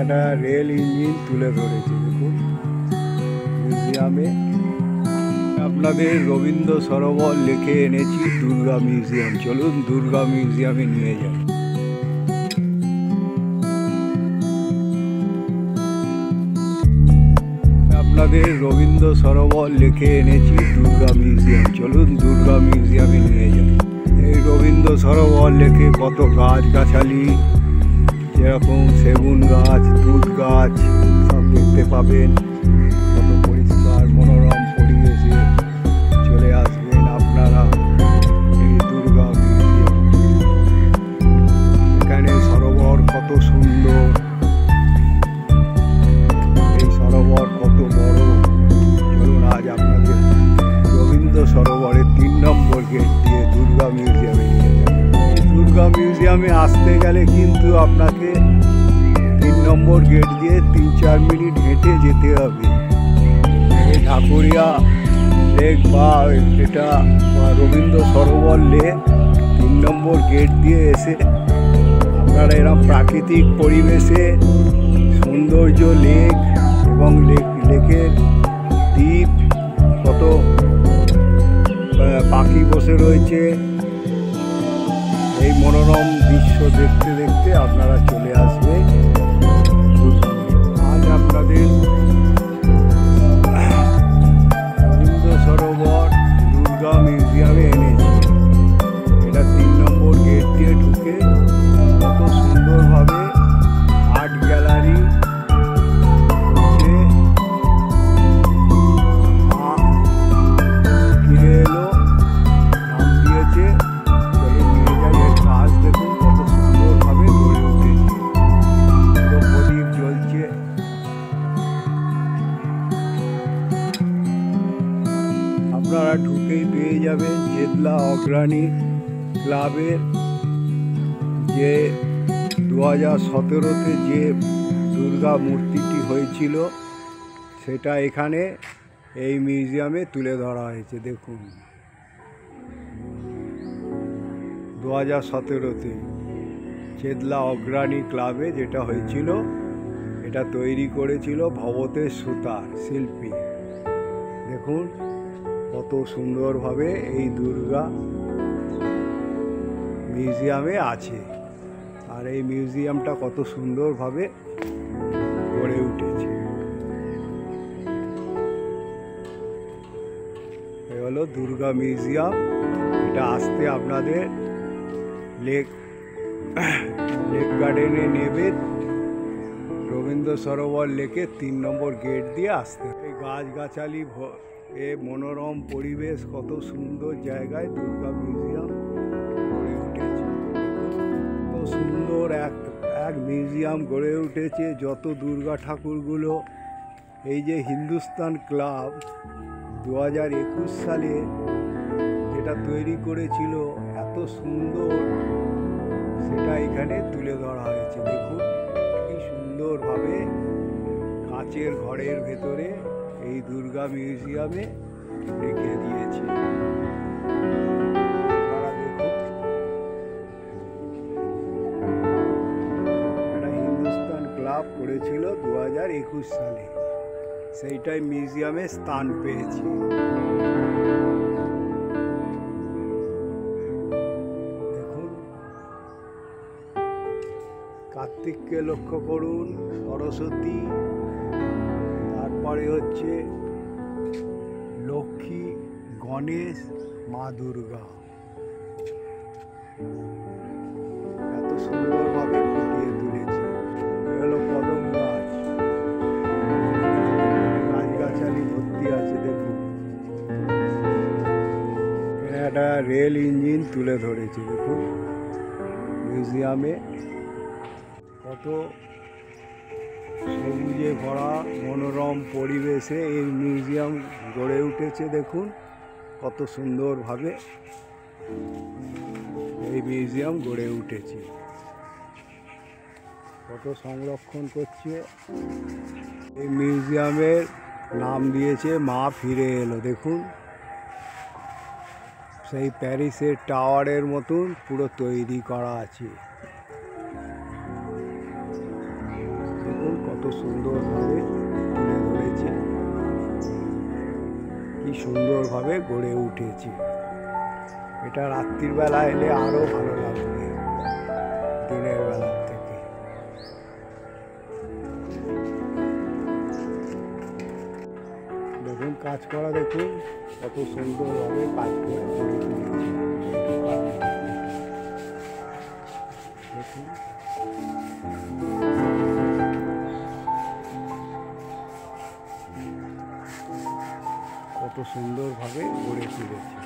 একটা rail engine তুলে ধরেছে দেখুন মিউজিয়ামে। আপনাদের রবীন্দ্র সরোবর লিখে এনেছি দুর্গা মিউজিয়াম। চলুন দুর্গা মিউজিয়ামে নিয়ে যাই। আপনাদের রবীন্দ্র সরোবর লিখে এনেছি দুর্গা মিউজিয়াম। চলুন দুর্গা মিউজিয়ামে নিয়ে যাই। এই রবীন্দ্র সরোবর লেখে কত গাছগাছালি, যেরকম সেগুন গাছ, তুত গাছ সব দেখতে পাবেন। কত পরিষ্কার মনোরম পরিবেশে চলে আসবেন আপনারা এই দুর্গা মিউজিয়াম। এখানে সরোবর কত সুন্দর, এই সরোবর কত বড়। চলুন আজ আপনাদের রবীন্দ্র সরোবরের 3 নম্বর গেট দিয়ে দুর্গা মিউজিয়ামে নিয়ে যাবেন। দুর্গা মিউজিয়ামে আসতে গেলে কিন্তু আপনাকে 3 নম্বর গেট দিয়ে 3-4 মিনিট হেঁটে যেতে হবে। এই ঢাকুরিয়া লেক বা এটা রবীন্দ্র সরোবর লেক 3 নম্বর গেট দিয়ে এসে আপনারা এরকম প্রাকৃতিক পরিবেশে সৌন্দর্য লেক এবং লেকের দ্বীপ, কত পাখি বসে রয়েছে, এই মনোরম দৃশ্য দেখতে দেখতে আপনারা চলে আসবে। আজ আপনাদের রবীন্দ্র সরোবর দুর্গা মিউজিয়ামে এনেছি। এটা 3 নম্বর গেট দিয়ে ঢুকে কত সুন্দরভাবে আর্ট গ্যালারি ফিরে এলো, নাম দিয়েছে। চলে নিয়ে যাই। এর কাজ দেখুন কত সুন্দরভাবে গড়ে উঠেছে। পুরো প্রদীপ জ্বলছে। আপনারা ঢুকেই পেয়ে যাবেন চেতলা অগ্রণী ক্লাবের যে 2017-তে যে দুর্গা মূর্তিটি হয়েছিল সেটা এখানে এই মিউজিয়ামে তুলে ধরা হয়েছে। দেখুন 2017-তে চেতলা অগ্রণী ক্লাবে যেটা হয়েছিল, এটা তৈরি করেছিল ভবতেশ সুতার শিল্পী। দেখুন কত সুন্দরভাবে এই দুর্গা মিউজিয়ামে আছে। আর এই মিউজিয়ামটা কত সুন্দরভাবে গড়ে উঠেছে। এই হলো দুর্গা মিউজিয়াম। এটা আসতে আপনাদের লেক গার্ডেনে নেবে, রবীন্দ্র সরোবর লেকে 3 নম্বর গেট দিয়ে আসতে। এই গাছগাছালি এ মনোরম পরিবেশ, কত সুন্দর জায়গায় দুর্গা মিউজিয়াম গড়ে উঠেছে। কত সুন্দর এক মিউজিয়াম গড়ে উঠেছে। যত দুর্গা ঠাকুরগুলো, এই যে হিন্দুস্তান ক্লাব 2021 সালে যেটা তৈরি করেছিল, এত সুন্দর সেটা এখানে তুলে ধরা হয়েছে। দেখুন কি সুন্দরভাবে কাঁচের ঘরের ভেতরে এই দুর্গা মিউজিয়ামে রেখে দিয়েছে। আপনারা দেখুন, এটা হিন্দুস্তান ক্লাব করেছিল 2021 সালে, সেইটাই মিউজিয়ামে স্থান পেয়েছে। দেখুন কার্তিককে লক্ষ্য করুন, সরস্বতী, তারপরে হচ্ছে লক্ষ্মী, গণেশ, মা দুর্গা। এত সুন্দরভাবে ফুটিয়ে তুলেছে। এগুলো কদম গাছ, গাছগাছালি ভর্তি আছে। দেখুন একটা রেল ইঞ্জিন তুলে ধরেছে দেখুন মিউজিয়ামে। কত সবুজে ভরা মনোরম পরিবেশে এই মিউজিয়াম গড়ে উঠেছে। দেখুন কত সুন্দরভাবে এই মিউজিয়াম গড়ে উঠেছে। কত সংরক্ষণ করছে। এই মিউজিয়ামের নাম দিয়েছে মা ফিরে এলো। দেখুন সেই প্যারিসের টাওয়ারের মতন পুরো তৈরি করা আছে। দেখুন সুন্দরভাবে তুলে ধরেছে, কি সুন্দরভাবে গড়ে উঠেছে। এটা রাত্রির বেলা এলে আরো ভালো লাগবে দিনের বেলার থেকে। দেখুন কাজ করা, দেখুন কত সুন্দরভাবে কাজ করে গড়ে তুলেছে। দেখুন কত সুন্দরভাবে গড়ে তুলেছে।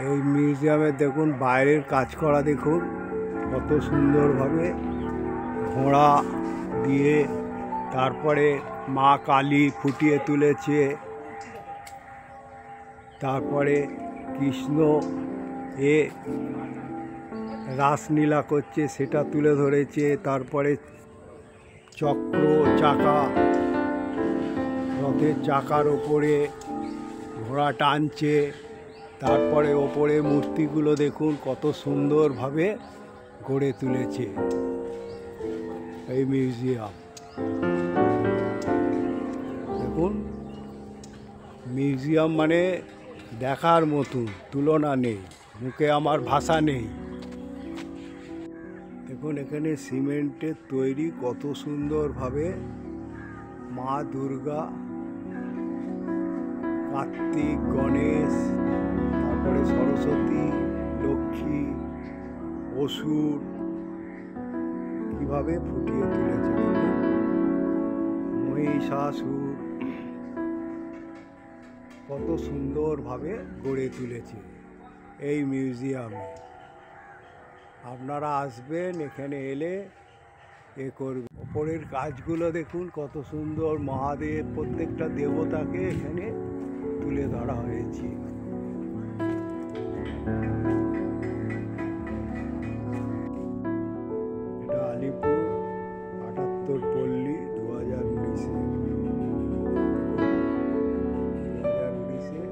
এই মিউজিয়ামে দেখুন বাইরের কাজ করা, দেখুন কত সুন্দরভাবে ঘোড়া দিয়ে তারপরে মা কালী ফুটিয়ে তুলেছে, তারপরে কৃষ্ণ রাসলীলা করছে সেটা তুলে ধরেছে, তারপরে চক্র চাকা, রথের চাকার ওপরে ঘোড়া টানছে, তারপরে ওপরে মূর্তিগুলো দেখুন কত সুন্দরভাবে গড়ে তুলেছে এই মিউজিয়াম। দেখুন মিউজিয়াম মানে দেখার মতন, তুলনা নেই, মুখে আমার ভাষা নেই। দেখুন এখানে সিমেন্টের তৈরি কত সুন্দরভাবে মা দুর্গা, কার্তিক, গণেশ, তারপরে সরস্বতী, লক্ষ্মী, অসুর কিভাবে ফুটিয়ে তুলেছে, মহিষাসুর কত সুন্দরভাবে গড়ে তুলেছে এই মিউজিয়ামে। আপনারা আসবেন, এখানে এলে করবেন। ওপরের কাজগুলো দেখুন কত সুন্দর, মহাদেব প্রত্যেকটা দেবতাকে এখানে তুলে ধরা হয়েছে। এটা আলিপুর ৭৮ পল্লী 2019-এ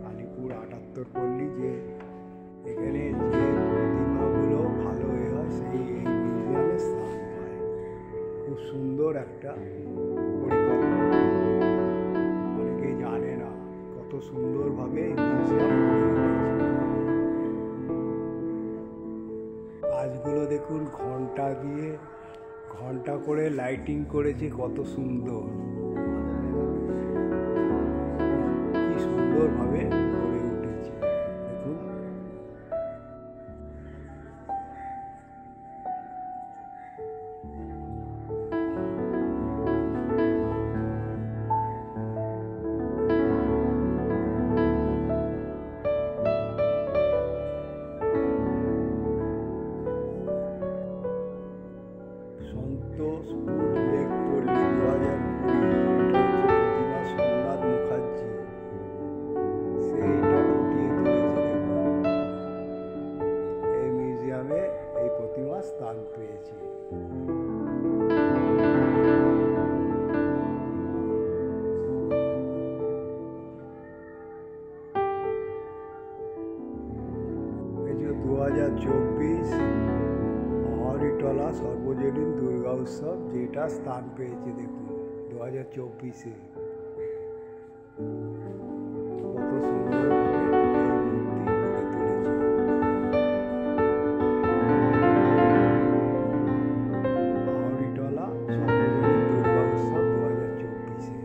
আলিপুর ৭৮ পল্লী, যে এখানে যে প্রতিমাগুলো ভালো হয় সেই এই মিউজিয়ামে স্থান পায়। খুব সুন্দর একটা পরিকল্পনা, অনেকেই জানে না কত সুন্দরভাবে এই মিউজিয়াম কাজগুলো দেখুন, ঘন্টা দিয়ে ঘন্টা করে লাইটিং করেছে, কত সুন্দর, কি সুন্দরভাবে গড়ে উঠেছে। দেখুন সন্তোষপুর লেক পল্লী 2020, প্রতিমা সোমনাথ মুখার্জি, সেইটা ফুটিয়ে তুলেছে। দেখুন এই মিউজিয়ামে এই প্রতিমা স্থান পেয়েছে। এই যে 2024 হরিটলা সর্বজনীন দুর্গা উৎসব যেটা স্থান পেয়েছে, দেখুন 2024-এ কত সুন্দরভাবে এই মূর্তি গড়ে তুলেছে। হরিটলা সর্বজনীন দুর্গা উৎসব 2024-এ।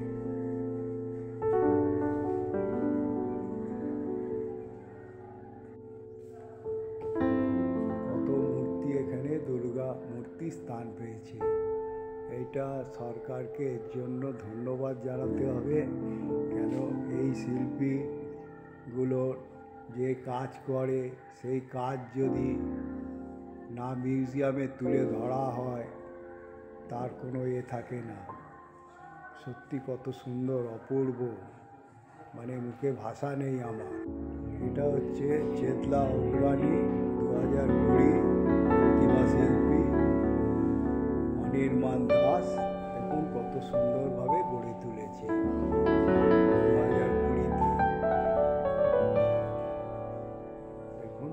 কত মূর্তি এখানে দুর্গা মূর্তি স্থান পেয়েছে। এইটা সরকারকে এর জন্য ধন্যবাদ জানাতে হবে, কেন এই শিল্পীগুলোর যে কাজ করে সেই কাজ যদি না মিউজিয়ামে তুলে ধরা হয় তার কোনো থাকে না। সত্যি কত সুন্দর, অপূর্ব, মানে মুখে ভাষা নেই আমার। এটা হচ্ছে চেতলা অগ্রণী 2020 প্রতিমা শিল্পী অনির্বাণ দাস। দেখুন কত সুন্দরভাবে গড়ে তুলেছে 2020-তে। দেখুন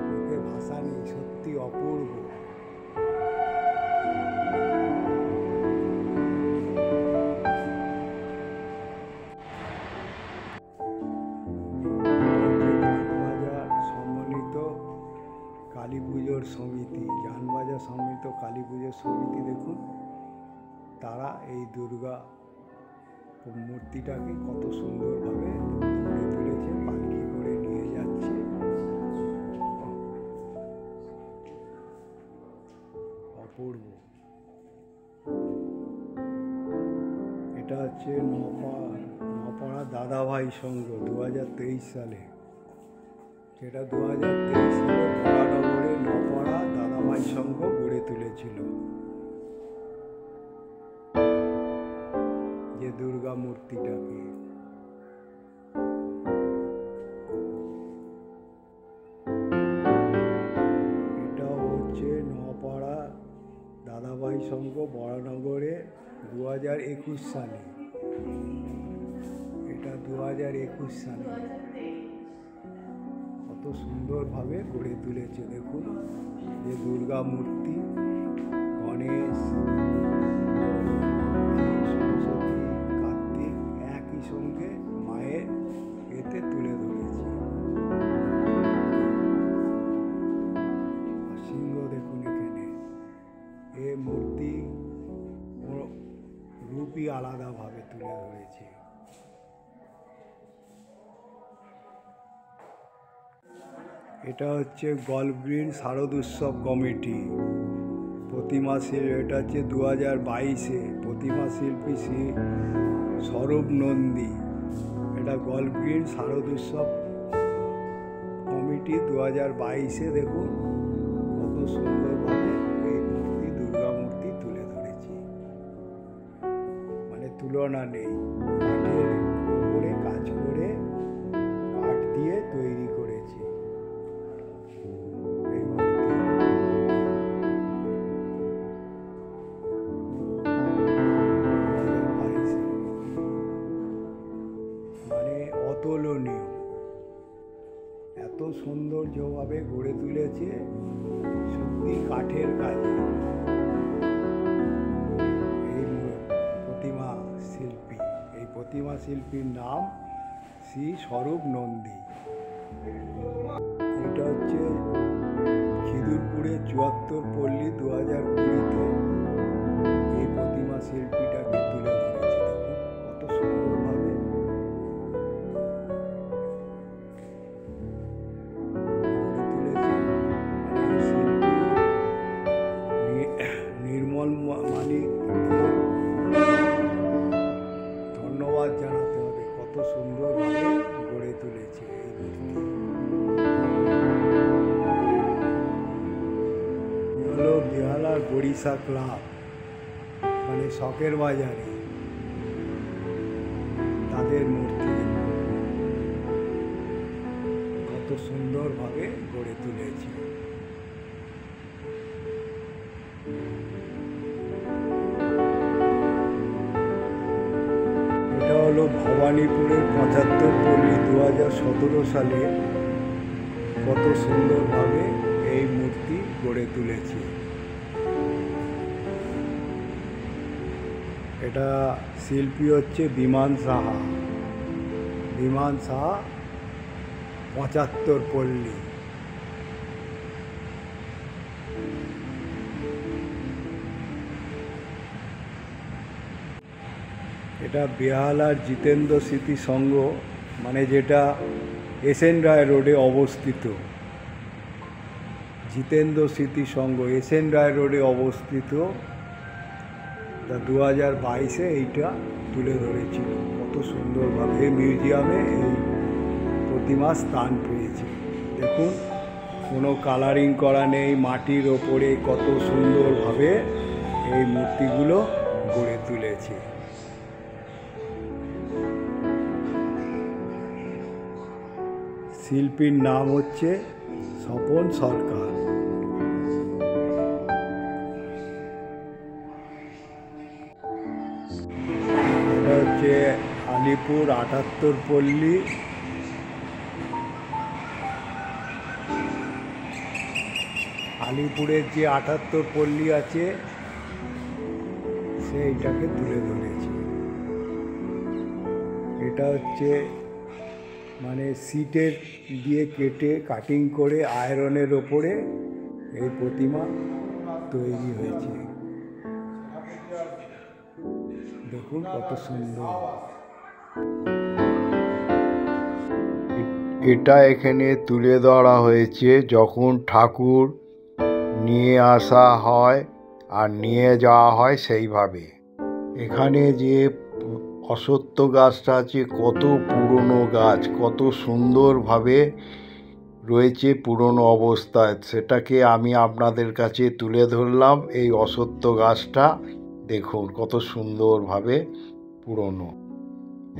মুখে ভাষা নেই, সত্যি অপূর্ব। রাজা সম্মিলিত কালী পুজোর সমিতি দেখুন, তারা এই দুর্গা মূর্তিটাকে কত সুন্দরভাবে গড়ে তুলেছে, পালকি করে নিয়ে যাচ্ছে। অপূর্ব। এটা হচ্ছে নপাড়া দাদাভাই সংঘ 2023 সালে, যেটা 2023 সালে ভোলানগরে নপাড়া দাদাভাই সংঘ গড়ে তুলেছিল যে দুর্গা মূর্তিটাকে। এটা হচ্ছে নপাড়া দাদাভাই সংঘ ভোলানগরে 2021 সালে, এটা 2021 সালে কত সুন্দরভাবে গড়ে তুলেছে দেখুন। যে দুর্গা মূর্তি, গণেশ, সরস্বতী, কার্তিক একই সঙ্গে মায়ের এতে তুলে ধরেছে। সিংহ দেখুন এখানে, এ মূর্তি রূপই আলাদাভাবে তুলে ধরেছে। এটা হচ্ছে গল্ফ গ্রিন শারদ উৎসব কমিটি প্রতিমা শিল্পী, এটা হচ্ছে 2022-এ প্রতিমা শিল্পী শ্রী স্বরূপ নন্দী। এটা গল্ফ গ্রিন শারদ উৎসব কমিটি 2022-এ দেখুন কত সুন্দরভাবে এই মূর্তি, দুর্গা মূর্তি তুলে ধরেছে, মানে তুলনা নেই। কাঠের উপরে কাজ করে, কাঠ দিয়ে তৈরি করেছে এই মূর্তি। মানে অতুলনীয়, এত সৌন্দর্যভাবে গড়ে তুলেছে, সত্যি কাঠের কাজে এই প্রতিমা শিল্পী। এই প্রতিমা শিল্পীর নাম শ্রী স্বরূপ নন্দী। এটা হচ্ছে খিদিরপুরের 74 পল্লী 2020-তে এই প্রতিমা শিল্পীটাকে তুলে ধরেছে দেখুন কত সুন্দরভাবে গড়ে তুলেছে। মানে শিল্পী নির্মল মানিককে ধন্যবাদ জানাতে হবে, কত সুন্দরভাবে গড়ে তুলেছে এই মূর্তি। হলো বেহালার গড়িশা ক্লাব, মানে শখের বাজারে তাদের মূর্তি কত সুন্দরভাবে গড়ে তুলেছে। এটা হলো ভবানীপুরের 75 পল্লী 2017 সালে কত সুন্দরভাবে এই মূর্তি গড়ে তুলেছে। এটা শিল্পী হচ্ছে বিমান সাহা, বিমান সাহা 75 পল্লী। এটা বেহালার জিতেন্দ্র স্মৃতি সংঘ, মানে যেটা এসএন রায় রোডে অবস্থিত। জিতেন্দ্র স্মৃতি সংঘ এসএন রায় রোডে অবস্থিত, তা 2022-এ এইটা তুলে ধরেছিল কত সুন্দরভাবে। এই মিউজিয়ামে এই প্রতিমা স্থান পেয়েছে দেখুন, কোনো কালারিং করা নেই, মাটির ওপরে কত সুন্দরভাবে এই মূর্তিগুলো গড়ে তুলেছে। শিল্পীর নাম হচ্ছে স্বপন সরকার। এটা হচ্ছে আলিপুর 78 পল্লী, আলিপুরের যে 78 পল্লী আছে সেইটাকে তুলে ধরেছে। এটা হচ্ছে মানে সিটের দিয়ে কেটে কাটিং করে আয়রনের ওপরে এই প্রতিমা তৈরি হয়েছে। দেখুন কত সুন্দর। এটা এখানে তুলে ধরা হয়েছে যখন ঠাকুর নিয়ে আসা হয় আর নিয়ে যাওয়া হয় সেইভাবে। এখানে যে অশ্বত্থ গাছটা আছে কত পুরনো গাছ, কত সুন্দরভাবে রয়েছে পুরনো অবস্থায়, সেটাকে আমি আপনাদের কাছে তুলে ধরলাম। এই অশ্বত্থ গাছটা দেখুন কত সুন্দরভাবে পুরনো।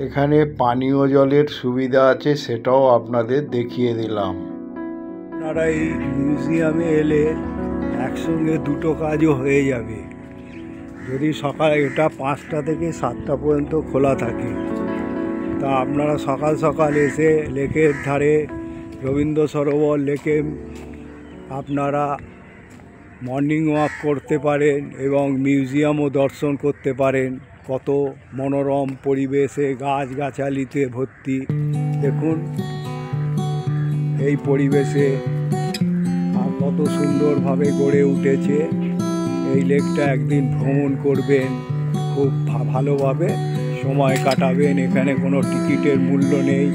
এখানে পানীয় জলের সুবিধা আছে, সেটাও আপনাদের দেখিয়ে দিলাম। আপনারা এই মিউজিয়ামে এলে একসঙ্গে দুটো কাজও হয়ে যাবে। যদি সকালে, এটা 5টা থেকে 7টা পর্যন্ত খোলা থাকে, তা আপনারা সকাল সকাল এসে লেকের ধারে রবীন্দ্র সরোবর লেকে আপনারা মর্নিং ওয়াক করতে পারেন এবং মিউজিয়ামও দর্শন করতে পারেন। কত মনোরম পরিবেশে গাছগাছালিতে ভর্তি। দেখুন এই পরিবেশে কত সুন্দরভাবে গড়ে উঠেছে। এই লেকটা একদিন ভ্রমণ করবেন, খুব ভালোভাবে সময় কাটাবেন। এখানে কোনো টিকিটের মূল্য নেই,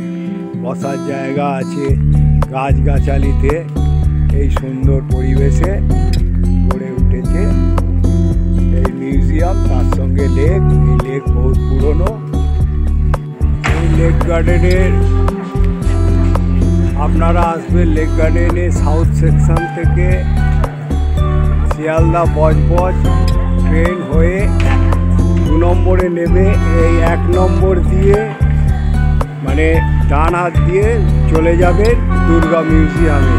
বসার জায়গা আছে গাছগাছালিতে। এই সুন্দর পরিবেশে গড়ে উঠেছে এই মিউজিয়াম, তার সঙ্গে লেক। এই লেক বহুত পুরনো। এই লেক গার্ডেনের আপনারা আসবেন লেক গার্ডেনে সাউথ সেকশন থেকে শিয়ালদা বজবজ ট্রেন হয়ে 2 নম্বরে নেবে। এই 1 নম্বর দিয়ে মানে ডান হাত দিয়ে চলে যাবেন দুর্গা মিউজিয়ামে।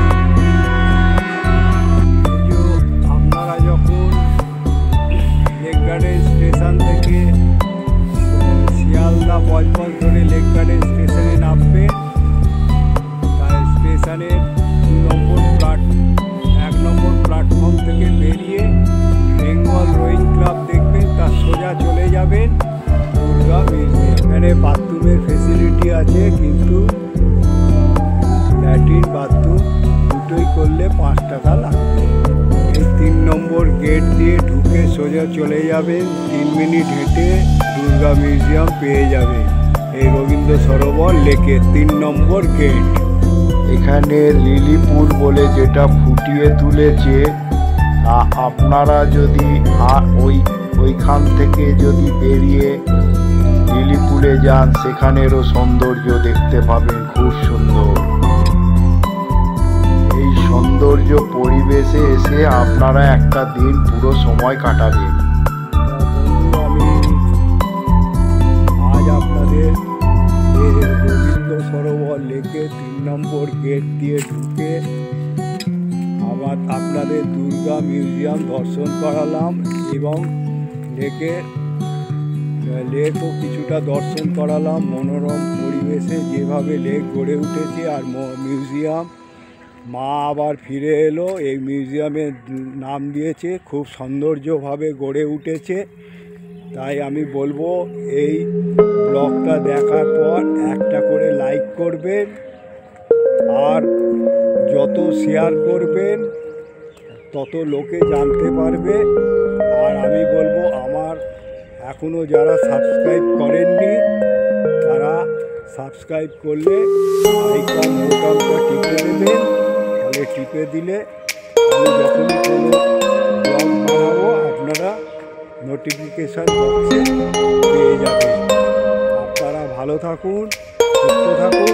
আপনারা যখন লেক গার্ডেন স্টেশন থেকে শিয়ালদা বজবজ ধরে লেক গার্ডেন স্টেশনে নামবেন, তার স্টেশনের 1 নম্বর প্ল্যাটফর্ম থেকে বেরিয়ে বেঙ্গল রোয়িং ক্লাব দেখবেন, তার সোজা চলে যাবেন দুর্গা মিউজিয়াম। এখানে বাথরুমের ফেসিলিটি আছে, কিন্তু ল্যাট্রিন বাথরুম দুটোই করলে 5 টাকা লাগবে। এই 3 নম্বর গেট দিয়ে ঢুকে সোজা চলে যাবেন, 3 মিনিট হেঁটে দুর্গা মিউজিয়াম পেয়ে যাবেন। এই রবীন্দ্র সরোবর লেকে 3 নম্বর গেট। এখানে লিলি পুল বলে যেটা ফুটিয়ে তুলেছে, আপনারা যদি ওইখান থেকে যদি বেরিয়ে লিলি পুলে যান, সেখানেরও সৌন্দর্য দেখতে পাবেন, খুব সুন্দর। এই সৌন্দর্য পরিবেশে এসে আপনারা একটা দিন পুরো সময় কাটাবেন। আমি আজ আপনাদের রবীন্দ্র সরোবর লেকে 3 নম্বর গেট দিয়ে ঢুকে আবার আপনাদের দুর্গা মিউজিয়াম দর্শন করালাম এবং লেকও কিছুটা দর্শন করালাম। মনোরম পরিবেশে যেভাবে লেক গড়ে উঠেছে আর মিউজিয়াম মা আবার ফিরে এলো। এই মিউজিয়ামের নাম দিয়েছে, খুব সৌন্দর্যভাবে গড়ে উঠেছে। তাই আমি বলবো এই ব্লগটা দেখার পর একটা করে লাইক করবেন, আর যত শেয়ার করবেন তত লোকে জানতে পারবে। আর আমি বলবো আমার এখনও যারা সাবস্ক্রাইব করেননি তারা সাবস্ক্রাইব করলে আইকন বোতামটা টিপে দেবেন। তাহলে টিপে দিলে আমি যখনই কোনো ব্লগ বানাবো আপনারা নোটিফিকেশান বক্সে পেয়ে যাবেন। আপনারা ভালো থাকুন, সুস্থ থাকুন।